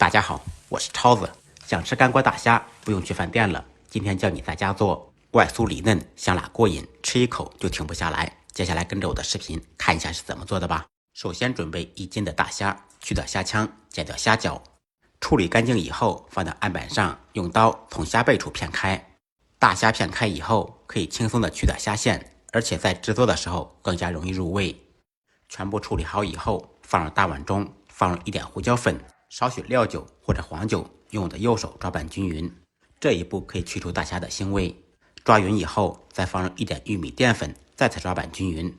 大家好，我是超子。想吃干锅大虾，不用去饭店了。今天教你在家做，外酥里嫩，香辣过瘾，吃一口就停不下来。接下来跟着我的视频看一下是怎么做的吧。首先准备1斤的大虾，去掉虾腔，剪掉虾脚，处理干净以后放到案板上，用刀从虾背处片开。大虾片开以后，可以轻松的去掉虾线，而且在制作的时候更加容易入味。全部处理好以后，放入大碗中，放入1点胡椒粉，少许料酒或者黄酒，用我的右手抓拌均匀。这一步可以去除大虾的腥味。抓匀以后，再放入1点玉米淀粉，再次抓拌均匀。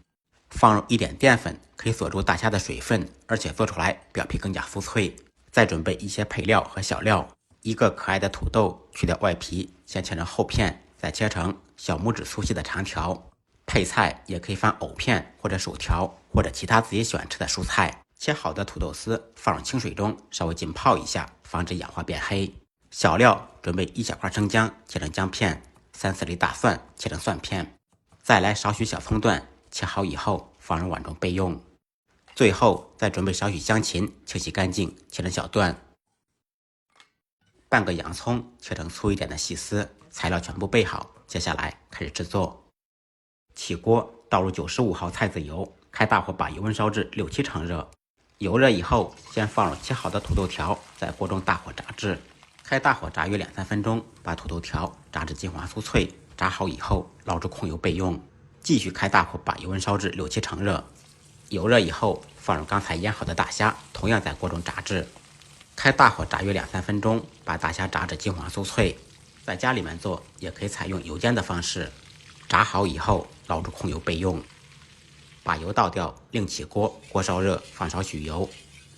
放入1点淀粉，可以锁住大虾的水分，而且做出来表皮更加酥脆。再准备一些配料和小料，1个可爱的土豆，去掉外皮，先切成厚片，再切成小拇指粗细的长条。配菜也可以放藕片或者薯条，或者其他自己喜欢吃的蔬菜。切好的土豆丝放入清水中稍微浸泡一下，防止氧化变黑。小料准备1小块生姜，切成姜片，3-4粒大蒜，切成蒜片。再来少许小葱段，切好以后放入碗中备用。最后再准备少许香芹，清洗干净，切成小段。半个洋葱，切成粗一点的细丝。材料全部备好，接下来开始制作。起锅，倒入95毫菜籽油，开大火把油温烧至6-7成热。油热以后，先放入切好的土豆条，在锅中大火炸至。开大火炸约2-3分钟，把土豆条炸至金黄酥脆。炸好以后，捞出控油备用。继续开大火把油温烧至6-7成热。油热以后，放入刚才腌好的大虾，同样在锅中炸至。开大火炸约2-3分钟，把大虾炸至金黄酥脆。在家里面做，也可以采用油煎的方式。炸好以后，捞出控油备用。把油倒掉，另起锅，锅烧热，放少许油。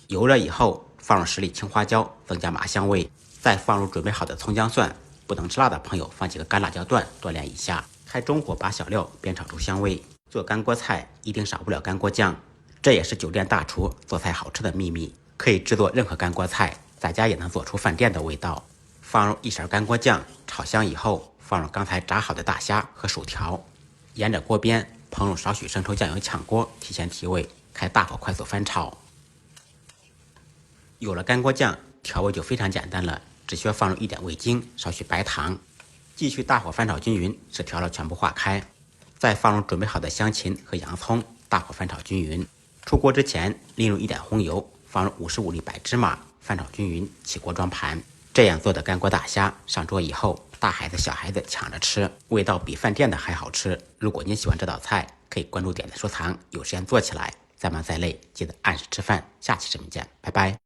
油热以后，放入10粒青花椒，增加麻香味。再放入准备好的葱姜蒜，不能吃辣的朋友放几个干辣椒段锻炼一下。开中火把小料煸炒出香味。做干锅菜一定少不了干锅酱，这也是酒店大厨做菜好吃的秘密。可以制作任何干锅菜，在家也能做出饭店的味道。放入1勺干锅酱，炒香以后，放入刚才炸好的大虾和薯条，沿着锅边烹入少许生抽酱油炝锅，提前提味，开大火快速翻炒。有了干锅酱，调味就非常简单了，只需要放入1点味精，少许白糖，继续大火翻炒均匀，使调料全部化开。再放入准备好的香芹和洋葱，大火翻炒均匀。出锅之前淋入1点红油，放入55粒白芝麻，翻炒均匀，起锅装盘。这样做的干锅大虾上桌以后，大孩子小孩子抢着吃，味道比饭店的还好吃。如果您喜欢这道菜，可以关注点赞收藏，有时间做起来。再忙再累，记得按时吃饭。下期视频见，拜拜。